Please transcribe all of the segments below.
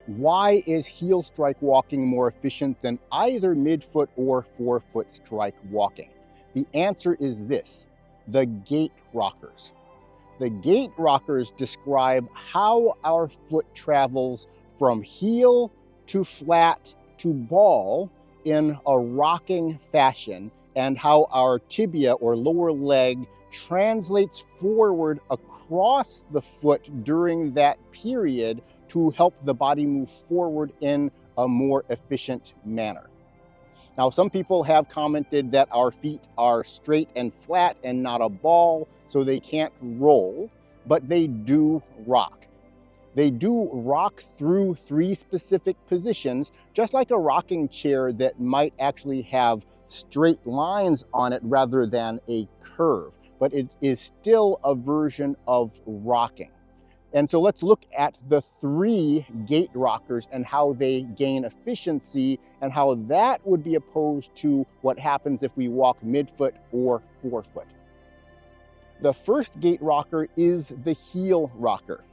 Why is heel strike walking more efficient than either midfoot or forefoot strike walking? The answer is this: the gait rockers. The gait rockers describe how our foot travels from heel to flat to ball in a rocking fashion, and how our tibia or lower leg translates forward across the foot during that period to help the body move forward in a more efficient manner. Now, some people have commented that our feet are straight and flat and not a ball, so they can't roll, but they do rock. They do rock through 3 specific positions, just like a rocking chair that might actually have straight lines on it rather than a curve, but it is still a version of rocking. And so let's look at the 3 gait rockers and how they gain efficiency and how that would be opposed to what happens if we walk midfoot or forefoot. The first gait rocker is the heel rocker.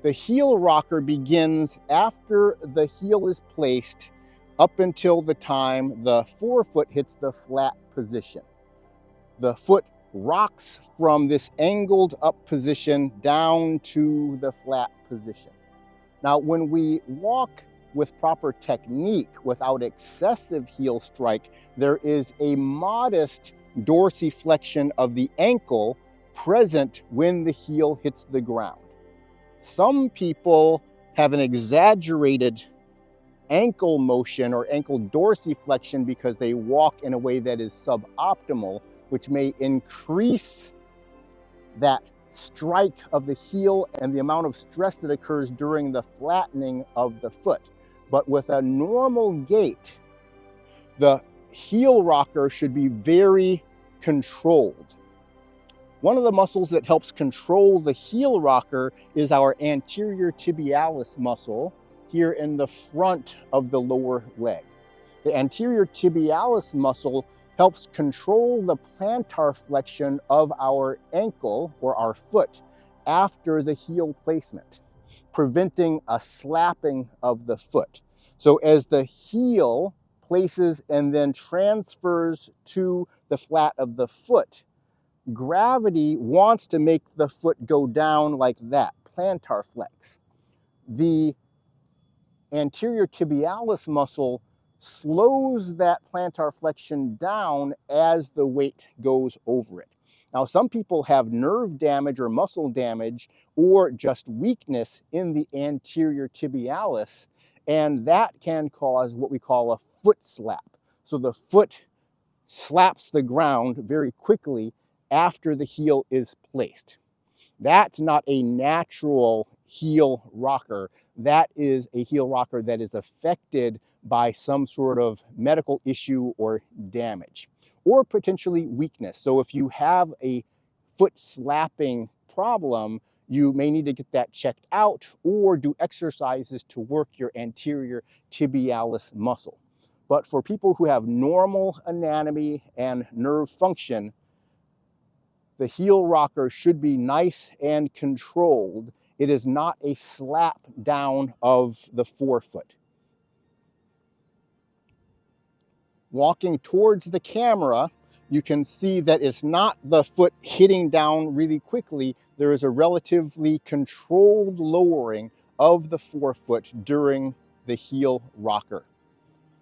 The heel rocker begins after the heel is placed up until the time the forefoot hits the flat position. The foot rocks from this angled up position down to the flat position. Now, when we walk with proper technique without excessive heel strike, there is a modest dorsiflexion of the ankle present when the heel hits the ground. Some people have an exaggerated ankle motion or ankle dorsiflexion because they walk in a way that is suboptimal, which may increase that strike of the heel and the amount of stress that occurs during the flattening of the foot. But with a normal gait, the heel rocker should be very controlled. One of the muscles that helps control the heel rocker is our anterior tibialis muscle here in the front of the lower leg. The anterior tibialis muscle helps control the plantar flexion of our ankle or our foot after the heel placement, preventing a slapping of the foot. So as the heel places and then transfers to the flat of the foot, gravity wants to make the foot go down like that, plantar flex. The anterior tibialis muscle slows that plantar flexion down as the weight goes over it. Now, some people have nerve damage or muscle damage or just weakness in the anterior tibialis, and that can cause what we call a foot slap. So the foot slaps the ground very quickly after the heel is placed. That's not a natural heel rocker. That is a heel rocker that is affected by some sort of medical issue or damage, or potentially weakness. So if you have a foot slapping problem, you may need to get that checked out or do exercises to work your anterior tibialis muscle. But for people who have normal anatomy and nerve function, the heel rocker should be nice and controlled. It is not a slap down of the forefoot. Walking towards the camera, you can see that it's not the foot hitting down really quickly. There is a relatively controlled lowering of the forefoot during the heel rocker.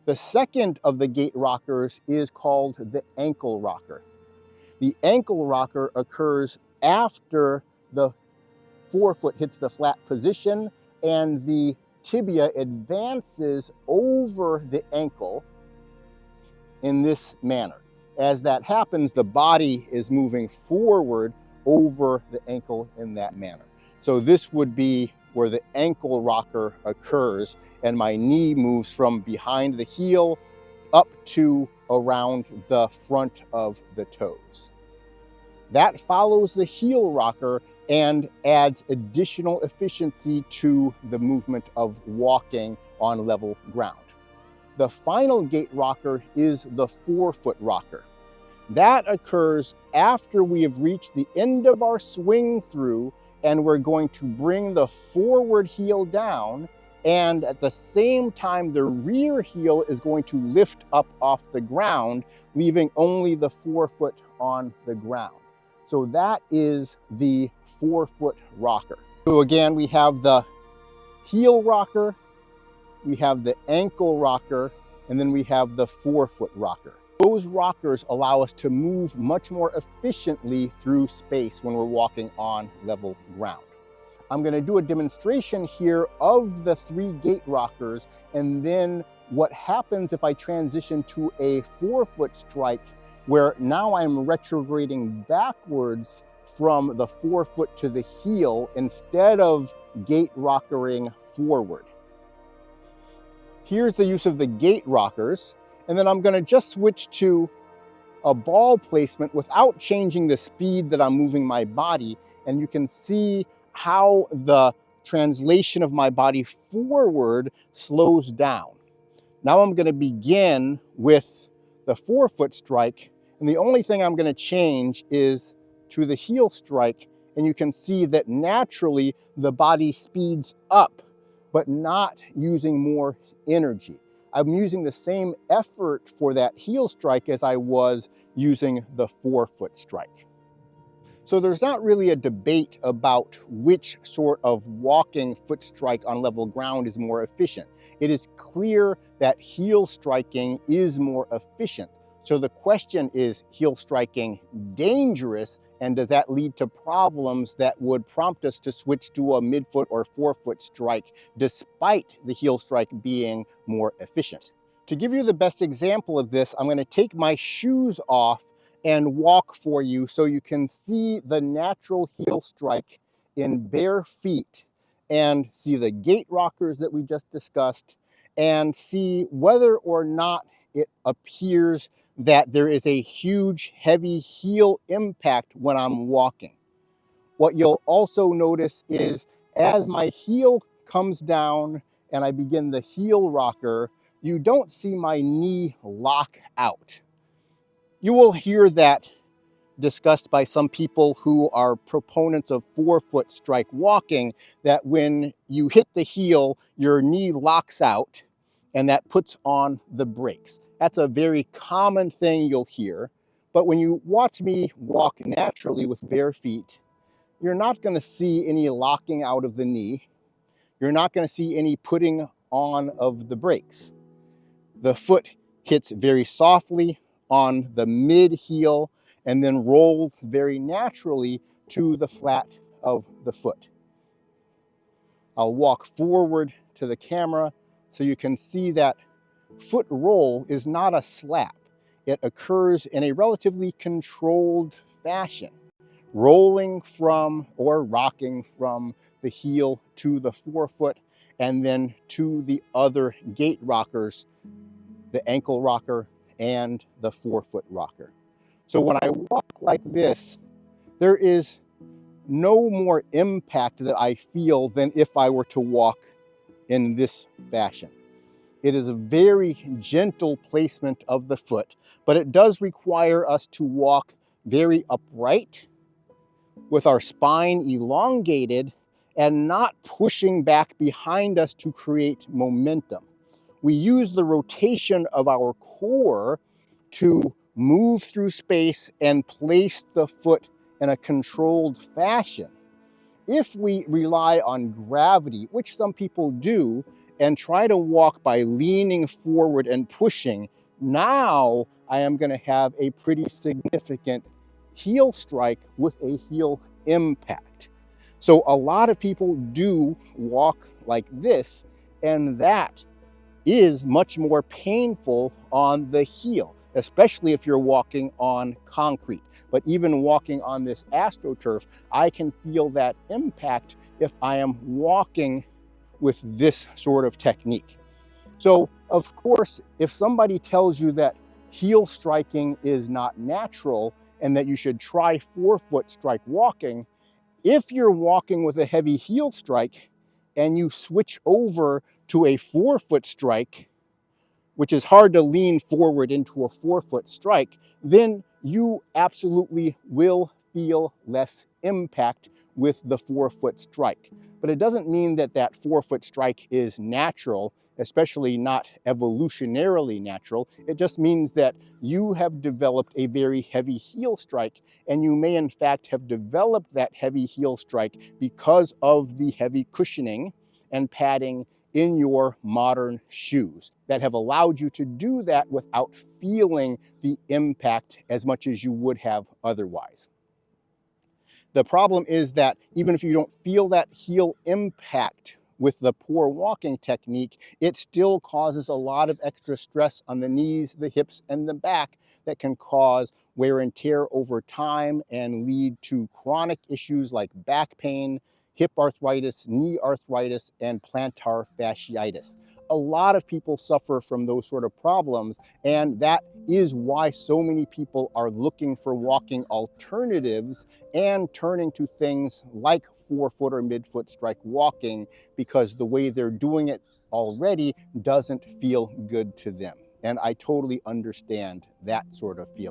The second of the gait rockers is called the ankle rocker. The ankle rocker occurs after the forefoot hits the flat position and the tibia advances over the ankle in this manner. As that happens, the body is moving forward over the ankle in that manner. So this would be where the ankle rocker occurs, and my knee moves from behind the heel up to around the front of the toes. That follows the heel rocker and adds additional efficiency to the movement of walking on level ground. The final gait rocker is the forefoot rocker. That occurs after we have reached the end of our swing through and we're going to bring the forward heel down And at the same time, the rear heel is going to lift up off the ground, leaving only the forefoot on the ground. So that is the forefoot rocker. So again, we have the heel rocker, we have the ankle rocker, and then we have the forefoot rocker. Those rockers allow us to move much more efficiently through space when we're walking on level ground. I'm going to do a demonstration here of the 3 gait rockers, and then what happens if I transition to a forefoot strike, where now I'm retrograding backwards from the forefoot to the heel instead of gait rockering forward. Here's the use of the gait rockers, and then I'm going to just switch to a ball placement without changing the speed that I'm moving my body, and you can see how the translation of my body forward slows down. Now I'm going to begin with the forefoot strike, and the only thing I'm going to change is to the heel strike, and you can see that naturally the body speeds up, but not using more energy. I'm using the same effort for that heel strike as I was using the forefoot strike. So there's not really a debate about which sort of walking foot strike on level ground is more efficient. It is clear that heel striking is more efficient. So the question is, heel striking dangerous, and does that lead to problems that would prompt us to switch to a midfoot or forefoot strike despite the heel strike being more efficient? To give you the best example of this, I'm going to take my shoes off and walk for you so you can see the natural heel strike in bare feet, and see the gait rockers that we just discussed, and see whether or not it appears that there is a huge heavy heel impact when I'm walking. What you'll also notice is as my heel comes down and I begin the heel rocker, you don't see my knee lock out. You will hear that discussed by some people who are proponents of forefoot strike walking, that when you hit the heel, your knee locks out and that puts on the brakes. That's a very common thing you'll hear. But when you watch me walk naturally with bare feet, you're not going to see any locking out of the knee. You're not going to see any putting on of the brakes. The foot hits very softly on the mid heel and then rolls very naturally to the flat of the foot. I'll walk forward to the camera so you can see that foot roll is not a slap. It occurs in a relatively controlled fashion, rolling from or rocking from the heel to the forefoot and then to the other gait rockers, the ankle rocker and the forefoot rocker. So when I walk like this, there is no more impact that I feel than if I were to walk in this fashion. It is a very gentle placement of the foot, but it does require us to walk very upright with our spine elongated and not pushing back behind us to create momentum. We use the rotation of our core to move through space and place the foot in a controlled fashion. If we rely on gravity, which some people do, and try to walk by leaning forward and pushing, now I am going to have a pretty significant heel strike with a heel impact. So a lot of people do walk like this, and that is much more painful on the heel, especially if you're walking on concrete. But even walking on this AstroTurf, I can feel that impact if I am walking with this sort of technique. So, of course, if somebody tells you that heel striking is not natural and that you should try forefoot strike walking, if you're walking with a heavy heel strike and you switch over to a forefoot strike, which is hard to lean forward into a forefoot strike, then you absolutely will feel less impact with the forefoot strike. But it doesn't mean that that forefoot strike is natural, especially not evolutionarily natural. It just means that you have developed a very heavy heel strike, and you may in fact have developed that heavy heel strike because of the heavy cushioning and padding in your modern shoes that have allowed you to do that without feeling the impact as much as you would have otherwise. The problem is that even if you don't feel that heel impact with the poor walking technique, it still causes a lot of extra stress on the knees, the hips, and the back that can cause wear and tear over time and lead to chronic issues like back pain, hip arthritis, knee arthritis, and plantar fasciitis. A lot of people suffer from those sort of problems, and that is why so many people are looking for walking alternatives and turning to things like forefoot or midfoot strike walking, because the way they're doing it already doesn't feel good to them. And I totally understand that sort of feeling.